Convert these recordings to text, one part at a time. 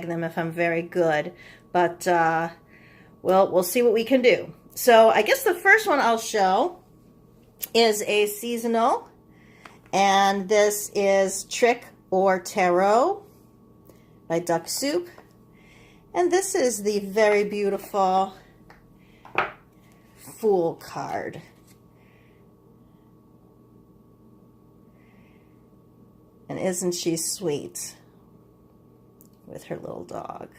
them if I'm very good, but we'll see what we can do. So I guess the first one I'll show is a seasonal, and this is Trick or Tarot by Duck Soup, and this is the very beautiful Fool card. And isn't she sweet with her little dog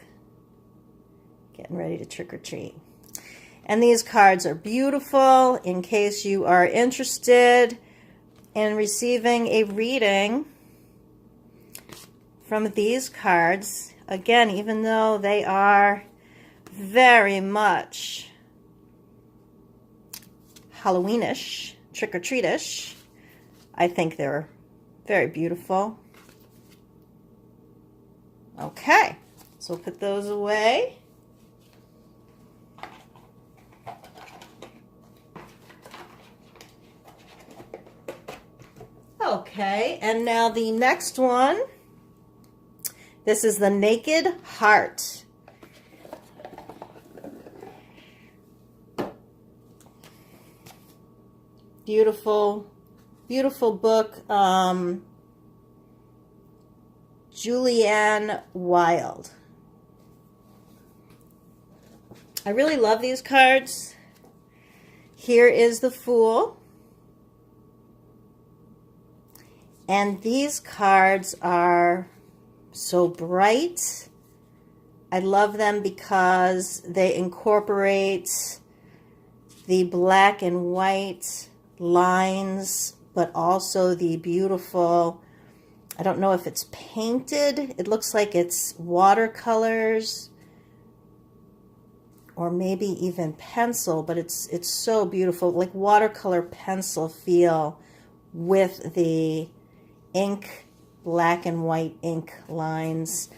getting ready to trick or treat. And these cards are beautiful. In case you are interested in receiving a reading from these cards, again, even though they are very much Halloweenish, trick-or-treatish, I think they're very beautiful. Okay, so we'll put those away. Okay, and now the next one. This is the Naked Heart. Beautiful, beautiful book. Julianne Wild. I really love these cards. Here is the Fool. And these cards are so bright. I love them because they incorporate the black and white lines, but also the beautiful, I don't know if it's painted. It looks like it's watercolors or maybe even pencil, but it's so beautiful, like watercolor pencil feel with the ink, black and white ink lines.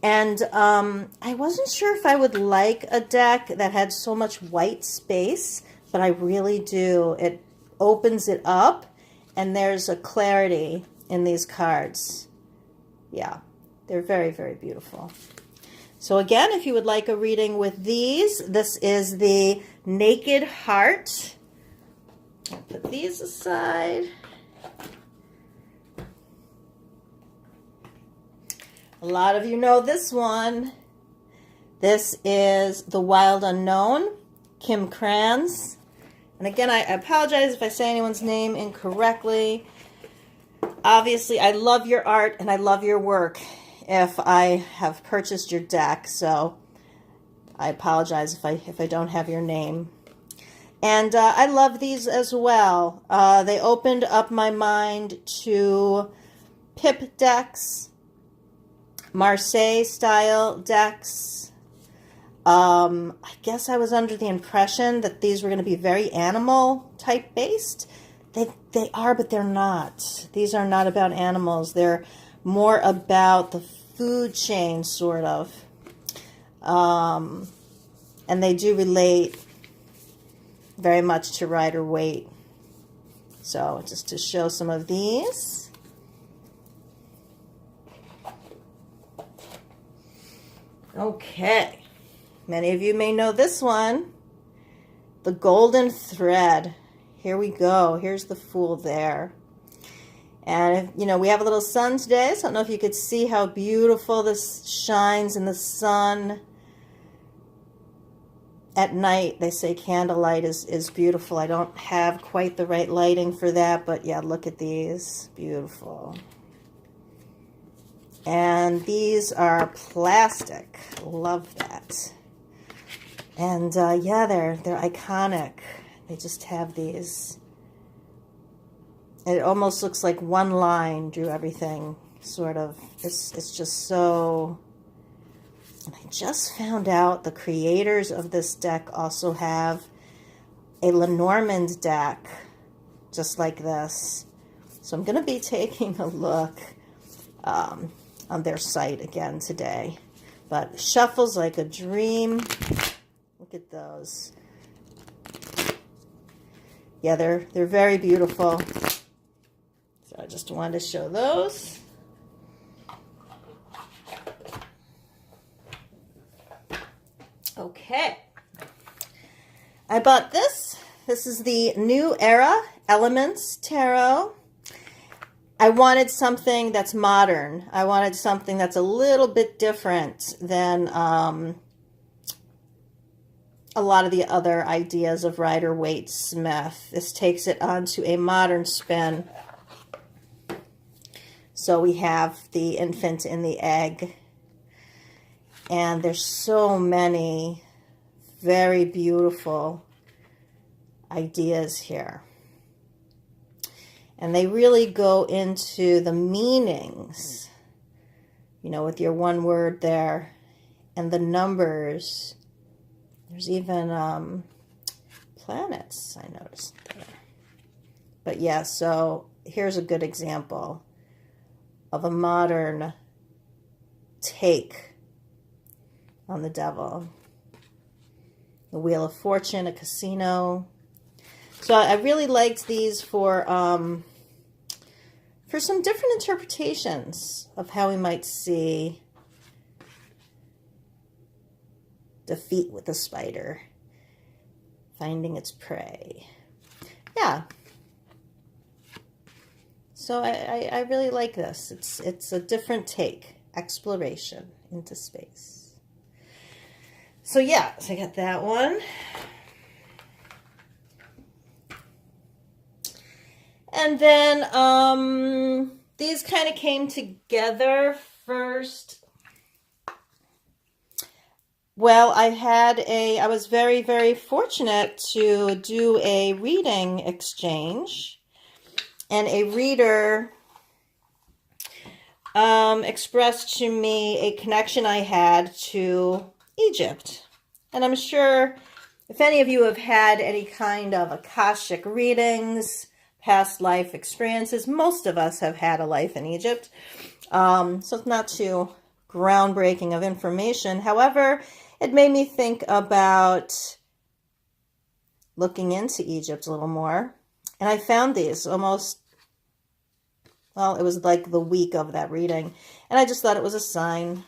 And I wasn't sure if I would like a deck that had so much white space, but I really do. It opens it up, and there's a clarity in these cards. Yeah, they're very, very beautiful. So again, if you would like a reading with these, this is the Naked Heart. I'll put these aside. A lot of you know this one. This is The Wild Unknown, Kim Kranz. And again, I apologize if I say anyone's name incorrectly. Obviously, I love your art and I love your work if I have purchased your deck. So I apologize if I don't have your name. And I love these as well. They opened up my mind to pip decks, Marseille style decks. I guess I was under the impression that these were going to be very animal type based. They are, but they're not. These are not about animals. They're more about the food chain, sort of. And they do relate very much to Rider Waite. So just to show some of these. Okay, many of you may know this one, the Golden Thread. Here we go. Here's the Fool there. And, you know, we have a little sun today, so I don't know if you could see how beautiful this shines in the sun. At night, they say candlelight is beautiful. I don't have quite the right lighting for that, but yeah, look at these. Beautiful. And these are plastic. Love that. And yeah, they're iconic. They just have these. It almost looks like one line drew everything, sort of. It's just so. And I just found out the creators of this deck also have a Lenormand deck, just like this. So I'm going to be taking a look on their site again today. But shuffles like a dream. Look at those. Yeah, they're very beautiful. So I just wanted to show those. Okay. I bought this. This is the New Era Elements Tarot. I wanted something that's modern. I wanted something that's a little bit different than a lot of the other ideas of Rider-Waite-Smith. This takes it onto a modern spin. So we have the infant in the egg. And there's so many very beautiful ideas here. And they really go into the meanings, you know, with your one word there and the numbers. There's even planets, I noticed there. But yeah, so here's a good example of a modern take on the devil. The Wheel of Fortune, a casino. So I really liked these for some different interpretations of how we might see defeat with a spider, finding its prey. Yeah. So I really like this. It's a different take, exploration into space. So yeah, so I got that one. And then these kind of came together first. Well, I was very, very fortunate to do a reading exchange. And a reader expressed to me a connection I had to Egypt. And I'm sure if any of you have had any kind of Akashic readings, past life experiences, most of us have had a life in Egypt. So it's not too groundbreaking of information. However, it made me think about looking into Egypt a little more. And I found these almost, well, it was like the week of that reading. And I just thought it was a sign.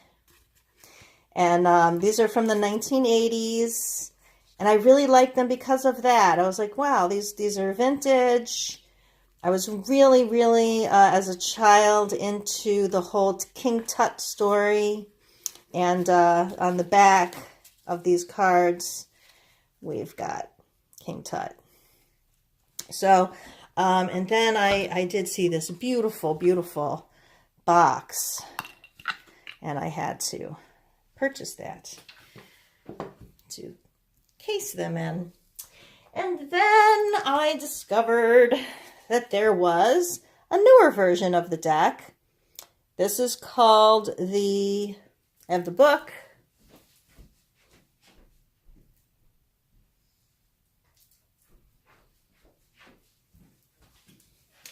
And these are from the 1980s. And I really liked them because of that. I was like, wow, these are vintage. I was really, really, as a child, into the whole King Tut story. And on the back of these cards, we've got King Tut. So, and then I did see this beautiful, beautiful box. And I had to purchase that to case them in. And then I discovered that there was a newer version of the deck. This is called I have the book.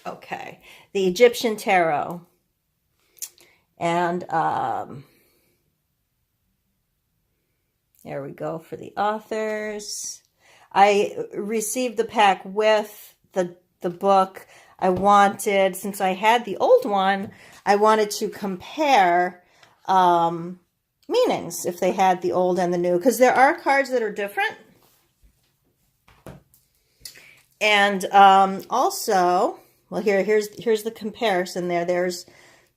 Okay, the Egyptian Tarot. And there we go for the authors. I received the pack with the book. I wanted, since I had the old one, I wanted to compare meanings if they had the old and the new, because there are cards that are different. And also, well, here's the comparison there. There's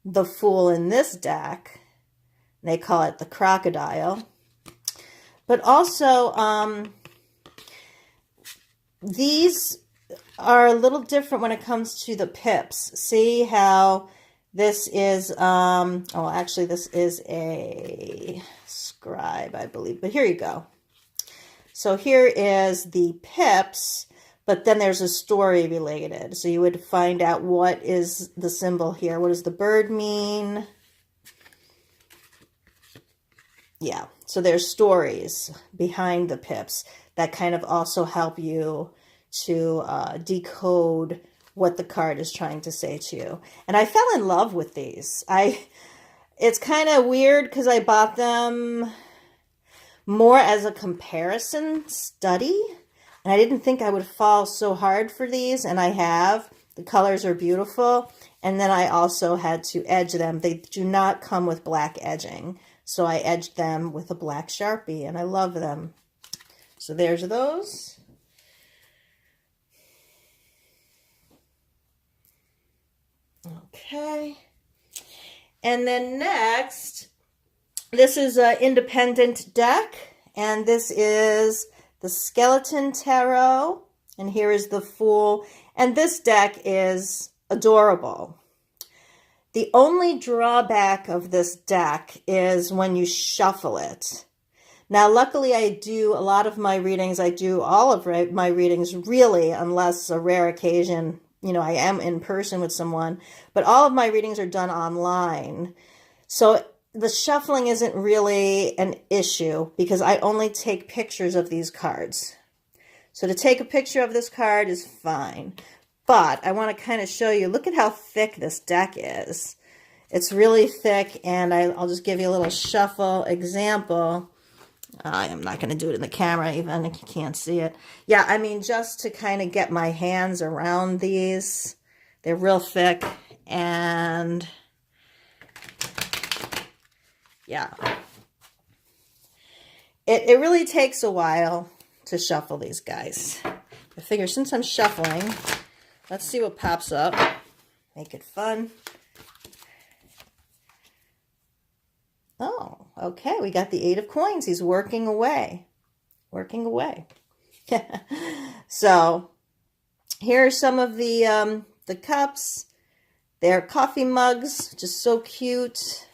the Fool in this deck. They call it the Crocodile. But also, these are a little different when it comes to the pips. See how this is, oh, actually, this is a scribe, I believe. But here you go. So here is the pips, but then there's a story related. So you would find out what is the symbol here. What does the bird mean? Yeah, so there's stories behind the pips that kind of also help you to decode what the card is trying to say to you. And I fell in love with these. It's kind of weird because I bought them more as a comparison study. And I didn't think I would fall so hard for these, and I have. The colors are beautiful. And then I also had to edge them. They do not come with black edging. So I edged them with a black Sharpie, and I love them. So there's those. Okay. And then next, this is an independent deck, and this is the Skeleton Tarot, and here is the Fool, and this deck is adorable. The only drawback of this deck is when you shuffle it. Now, luckily, I do a lot of my readings, I do all of my readings really, unless a rare occasion, you know, I am in person with someone, but all of my readings are done online. So the shuffling isn't really an issue because I only take pictures of these cards. So to take a picture of this card is fine. But I want to kind of show you, look at how thick this deck is. It's really thick, and I'll just give you a little shuffle example. I am not going to do it in the camera, even if you can't see it. Yeah, I mean, just to kind of get my hands around these. They're real thick, and yeah. It really takes a while to shuffle these guys. I figure since I'm shuffling, let's see what pops up. Make it fun. Oh, okay. We got the 8 of coins. He's working away. Working away. So, here are some of the cups. They're coffee mugs. Just so cute.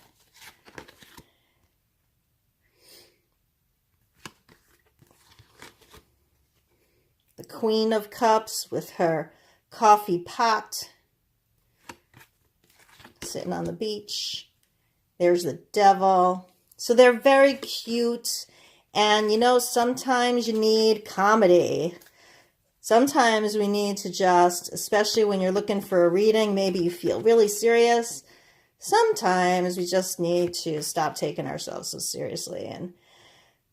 The Queen of Cups with her coffee pot. Sitting on the beach. There's the Devil. So they're very cute. And, you know, sometimes you need comedy. Sometimes we need to just, especially when you're looking for a reading, maybe you feel really serious. Sometimes we just need to stop taking ourselves so seriously and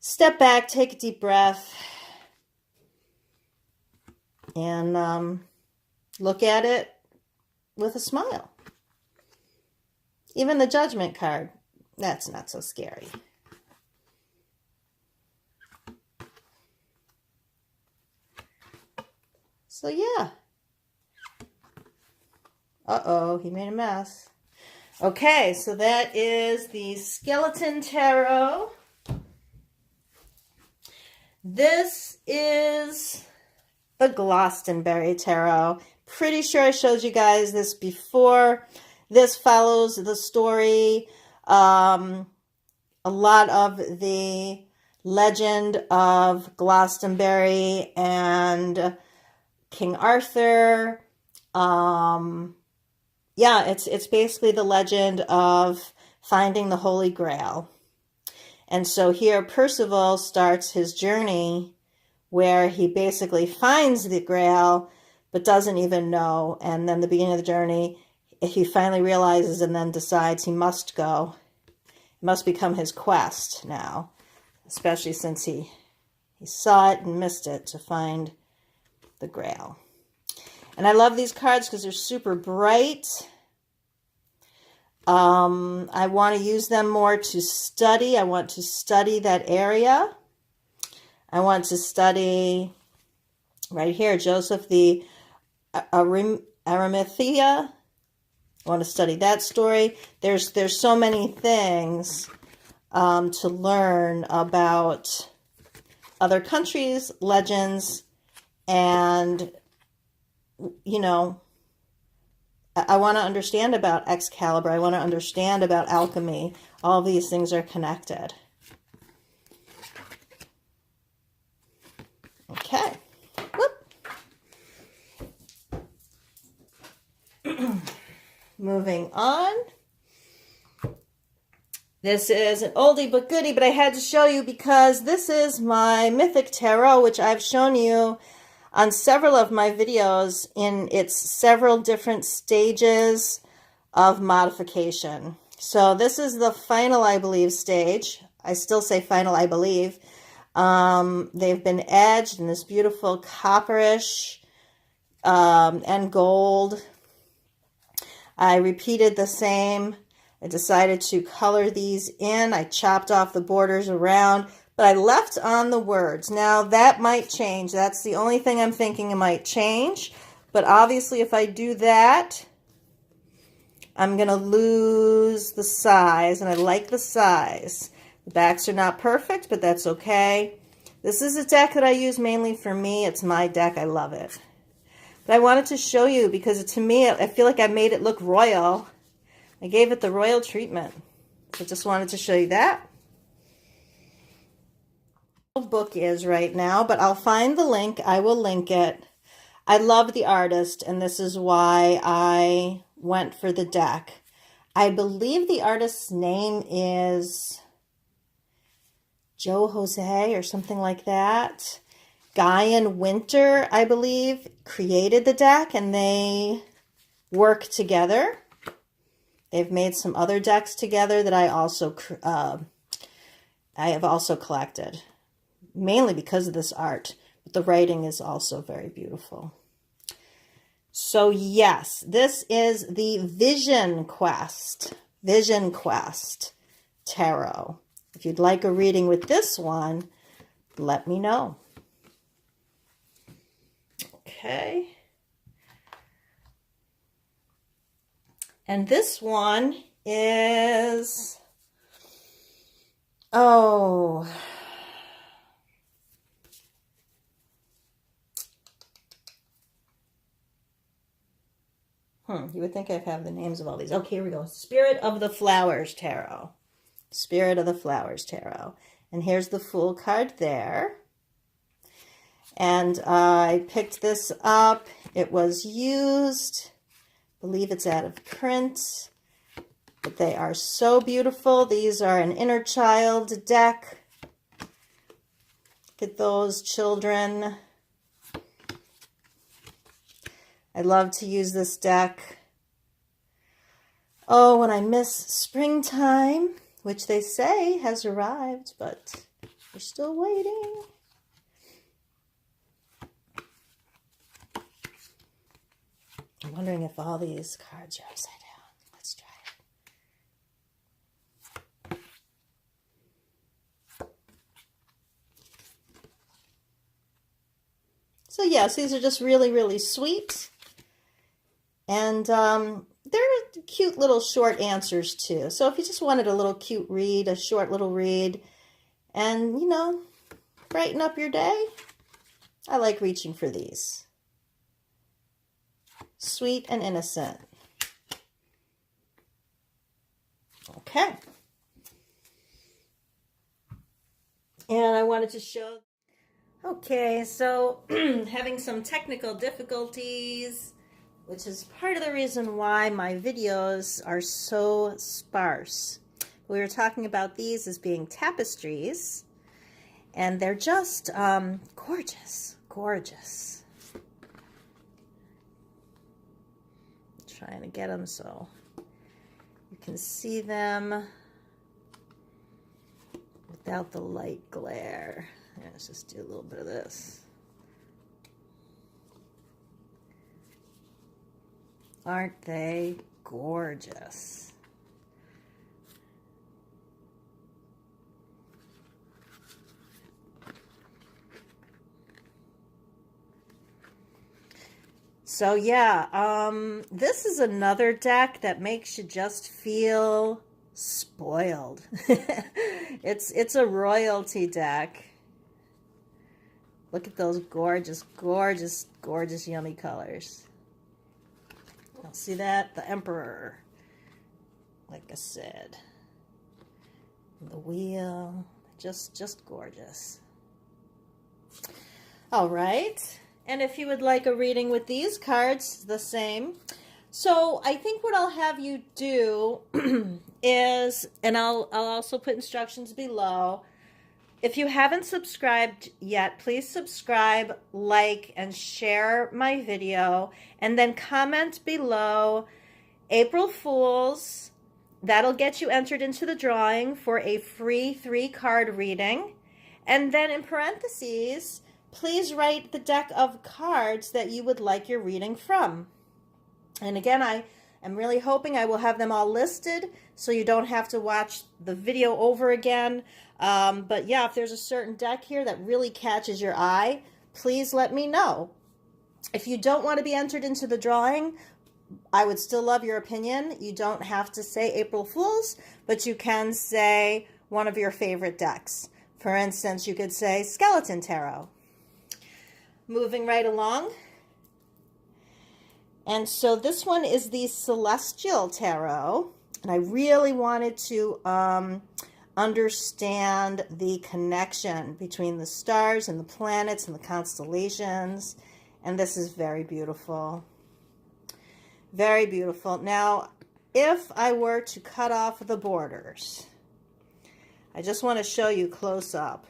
step back, take a deep breath, and look at it with a smile. Even the Judgment card, that's not so scary. So yeah. Uh-oh, he made a mess. Okay, so that is the Skeleton Tarot. This is the Glastonbury Tarot. Pretty sure I showed you guys this before. This follows the story, a lot of the legend of Glastonbury and King Arthur. Yeah, it's basically the legend of finding the Holy Grail. And so here Percival starts his journey where he basically finds the Grail but doesn't even know. And then the beginning of the journey, he finally realizes and then decides he must go. It must become his quest now, especially since he saw it and missed it to find the Grail. And I love these cards because they're super bright. I want to use them more to study. I want to study that area. I want to study right here, Joseph the Arimathea. I want to study that story. There's so many things to learn about other countries, legends, and, you know, I want to understand about Excalibur. I want to understand about alchemy. All these things are connected. Okay. Whoop. Moving on. This is an oldie but goodie, but I had to show you because this is my Mythic Tarot, which I've shown you on several of my videos in its several different stages of modification. So this is the final, I believe, stage. I still say final, I believe. They've been edged in this beautiful copperish and gold. I repeated the same I decided to color these in. I chopped off the borders around, but I left on the words. Now that might change. That's the only thing I'm thinking it might change. But obviously if I do that, I'm going to lose the size, and I like the size. The backs are not perfect, but that's okay. This is a deck that I use mainly for me. It's my deck. I love it. But I wanted to show you because to me, I feel like I made it look royal. I gave it the royal treatment. So just wanted to show you that. Book is right now, but I'll find the link. I will link it. I love the artist, and this is why I went for the deck. I believe the artist's name is Joe Jose or something like that. Guy and Winter, I believe, created the deck, and they work together. They've made some other decks together that I have also collected, mainly because of this art. But the writing is also very beautiful. So yes, this is the Vision Quest Tarot. If you'd like a reading with this one, let me know. Okay. And this one is, oh, you would think I'd have the names of all these. Okay, here we go. Spirit of the Flowers Tarot. Spirit of the Flowers Tarot. And here's the Fool card there. And I picked this up. It was used. I believe it's out of print. But they are so beautiful. These are an inner child deck. Look at those children. I love to use this deck. Oh, when I miss springtime, which they say has arrived, but we're still waiting. I'm wondering if all these cards are upside down. Let's try it. So yes, these are just really, really sweet. And they're cute little short answers too. So if you just wanted a little cute read, a short little read, and, you know, brighten up your day, I like reaching for these. Sweet and innocent. Okay. And I wanted to show... Okay, so having some technical difficulties, which is part of the reason why my videos are so sparse. We were talking about these as being tapestries, and they're just gorgeous, gorgeous. Trying to get them so you can see them without the light glare. Yeah, let's just do a little bit of this. Aren't they gorgeous? So yeah, this is another deck that makes you just feel spoiled. It's a royalty deck. Look at those gorgeous, gorgeous, gorgeous, yummy colors. You'll see that? The Emperor, like I said. The wheel, just gorgeous. All right. And if you would like a reading with these cards, the same. So I think what I'll have you do is, and I'll also put instructions below. If you haven't subscribed yet, please subscribe, like, and share my video. And then comment below April Fools. That'll get you entered into the drawing for a free 3-card reading. And then in parentheses, please write the deck of cards that you would like your reading from. And again, I'm really hoping I will have them all listed so you don't have to watch the video over again. But yeah, if there's a certain deck here that really catches your eye, please let me know. If you don't want to be entered into the drawing, I would still love your opinion. You don't have to say April Fools, but you can say one of your favorite decks. For instance, you could say Skeleton Tarot. Moving right along. And so this one is the Celestial Tarot. And I really wanted to understand the connection between the stars and the planets and the constellations. And this is very beautiful. Very beautiful. Now, if I were to cut off the borders, I just want to show you close up.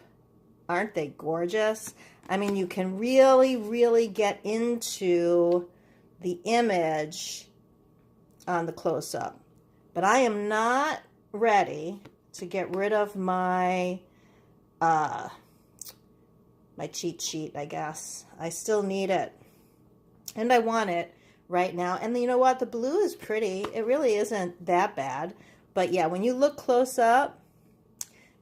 Aren't they gorgeous? I mean, you can really, really get into the image on the close up. But I am not ready to get rid of my my cheat sheet, I guess. I still need it. And I want it right now. And you know what? The blue is pretty. It really isn't that bad. But yeah, when you look close up,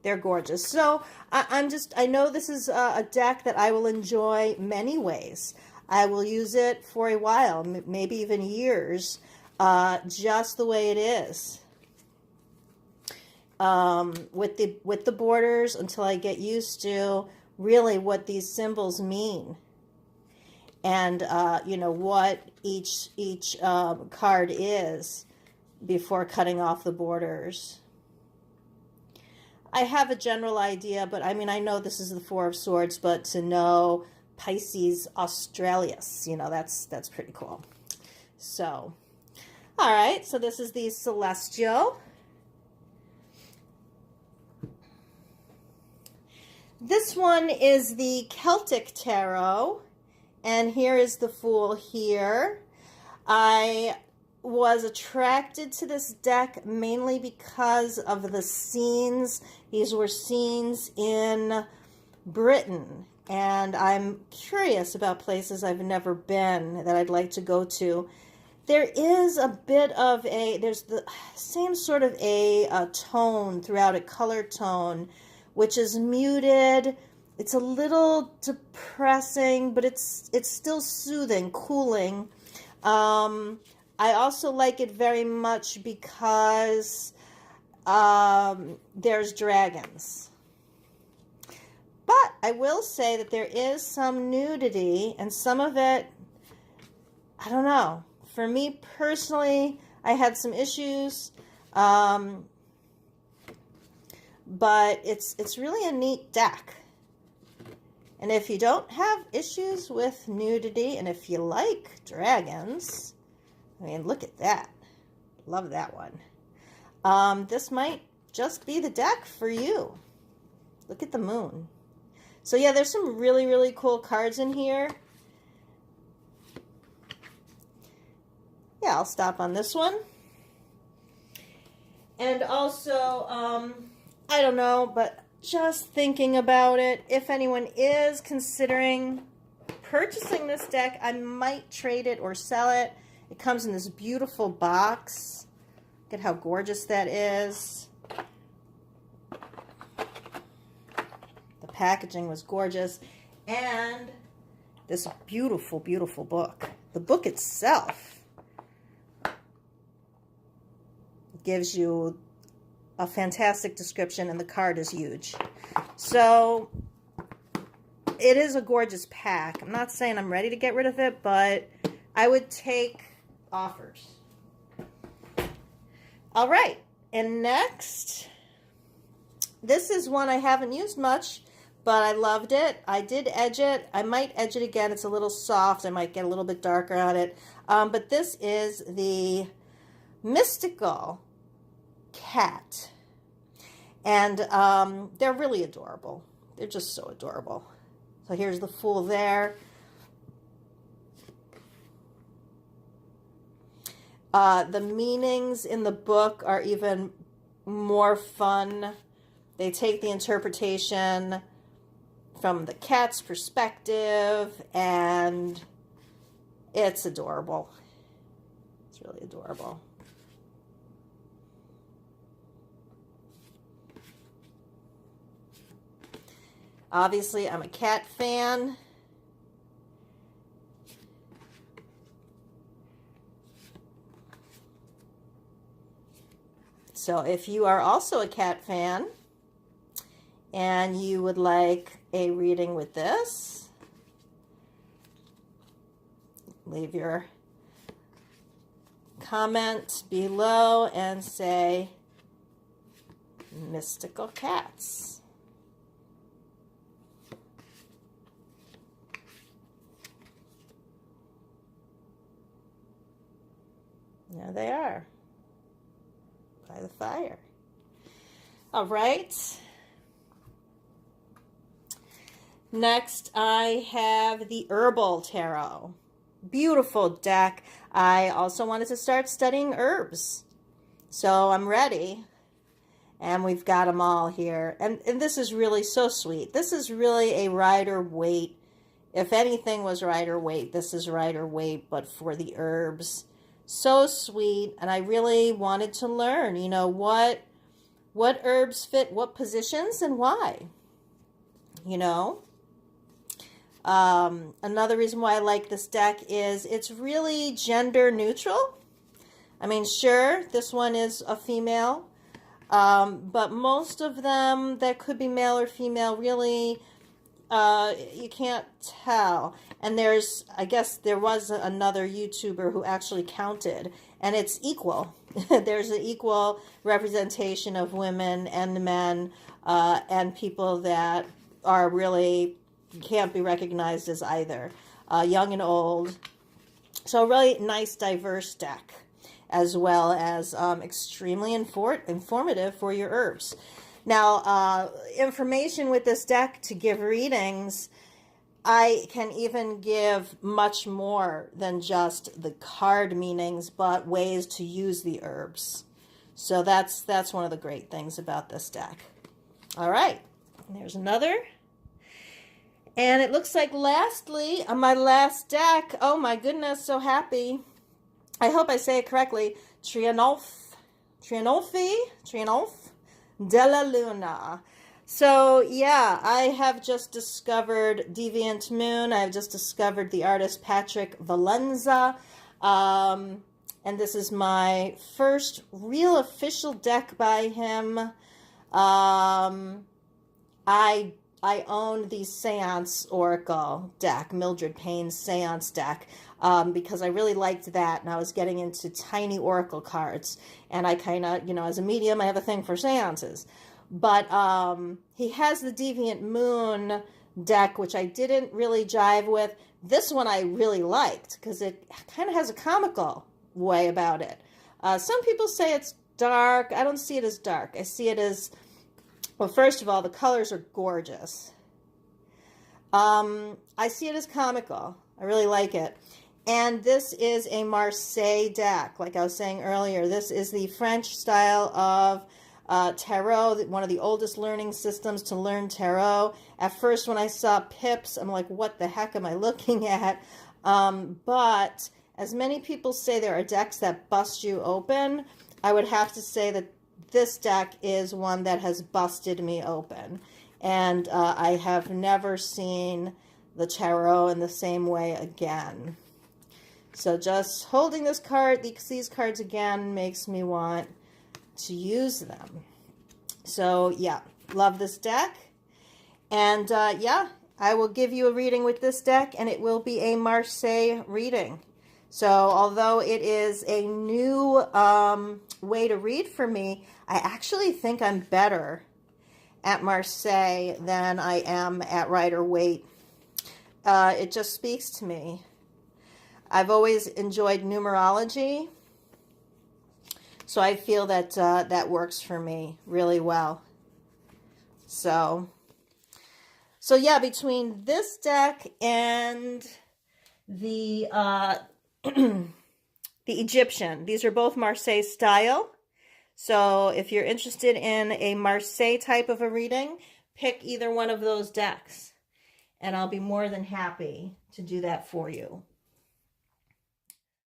they're gorgeous. So I know this is a deck that I will enjoy many ways. I will use it for a while, maybe even years, just the way it is. With the borders, until I get used to really what these symbols mean. And, you know, what each card is before cutting off the borders. I have a general idea, but I mean, I know this is the Four of Swords, but to know Pisces Australis, you know, that's pretty cool. So, all right, so this is the Celestial. This one is the Celtic Tarot. And here is the Fool here. I was attracted to this deck mainly because of the scenes. These were scenes in Britain. And I'm curious about places I've never been that I'd like to go to. There is a bit of there's the same sort of a tone throughout, a color tone, which is muted. It's a little depressing, but it's still soothing, cooling. I also like it very much because there's dragons. But I will say that there is some nudity, and some of it, I don't know. For me personally, I had some issues. But it's really a neat deck. And if you don't have issues with nudity, and if you like dragons, I mean, look at that. Love that one. This might just be the deck for you. Look at the moon. So yeah, there's some really, really cool cards in here. Yeah, I'll stop on this one. And also, I don't know, but just thinking about it, if anyone is considering purchasing this deck, I might trade it or sell it. It comes in this beautiful box. Look at how gorgeous that is. The packaging was gorgeous. And this beautiful, beautiful book. The book itself gives you a fantastic description, and the card is huge. So it is a gorgeous pack. I'm not saying I'm ready to get rid of it, but I would take offers. All right, and next, this is one I haven't used much, but I loved it. I did edge it. I might edge it again. It's a little soft. I might get a little bit darker on it. But this is the Mystical Cat. And they're really adorable. They're just so adorable. So here's the Fool there. The meanings in the book are even more fun. They take the interpretation from the cat's perspective, and it's adorable. It's really adorable. Obviously, I'm a cat fan. So if you are also a cat fan and you would like a reading with this, leave your comment below and say mystical cats. There they are by the fire. All right. Next, I have the Herbal Tarot. Beautiful deck. I also wanted to start studying herbs, so I'm ready. And we've got them all here. And this is really so sweet. This is really a Rider-Waite. If anything was Rider-Waite, this is Rider-Waite, but for the herbs. So sweet. And I really wanted to learn, you know, what herbs fit what positions and why, you know. Another reason why I like this deck is it's really gender neutral. I mean, sure, this one is a female, but most of them that could be male or female, really, you can't tell. And I guess there was another YouTuber who actually counted, and it's equal. There's an equal representation of women and men, and people that are really can't be recognized as either, young and old. So a really nice, diverse deck, as well as extremely informative for your herbs. Now, information with this deck to give readings, I can even give much more than just the card meanings, but ways to use the herbs. So that's one of the great things about this deck. All right, there's another. And it looks like lastly, on my last deck, oh my goodness, so happy. I hope I say it correctly. Trionolfe della Luna. So yeah, I have just discovered Deviant Moon. I've just discovered the artist Patrick Valenza. And this is my first real official deck by him. I own the Seance Oracle deck, Mildred Payne's Seance deck, because I really liked that, and I was getting into tiny Oracle cards, and I kind of, you know, as a medium, I have a thing for seances. But he has the Deviant Moon deck, which I didn't really jive with. This one I really liked, because it kind of has a comical way about it. Some people say it's dark. I don't see it as dark. I see it as... Well, first of all, the colors are gorgeous. I see it as comical. I really like it. And this is a Marseille deck. Like I was saying earlier, this is the French style of tarot, one of the oldest learning systems to learn tarot. At first, when I saw pips, I'm like, what the heck am I looking at? But as many people say there are decks that bust you open, I would have to say that this deck is one that has busted me open. And I have never seen the tarot in the same way again. So just holding these cards again makes me want to use them. So yeah, love this deck. And yeah, I will give you a reading with this deck, and it will be a Marseille reading. So although it is a new way to read for me, I actually think I'm better at Marseille than I am at Rider-Waite. It just speaks to me. I've always enjoyed numerology, so I feel that that works for me really well. So yeah, between this deck and the the Egyptian, these are both Marseille style. So if you're interested in a Marseille type of a reading, pick either one of those decks, and I'll be more than happy to do that for you.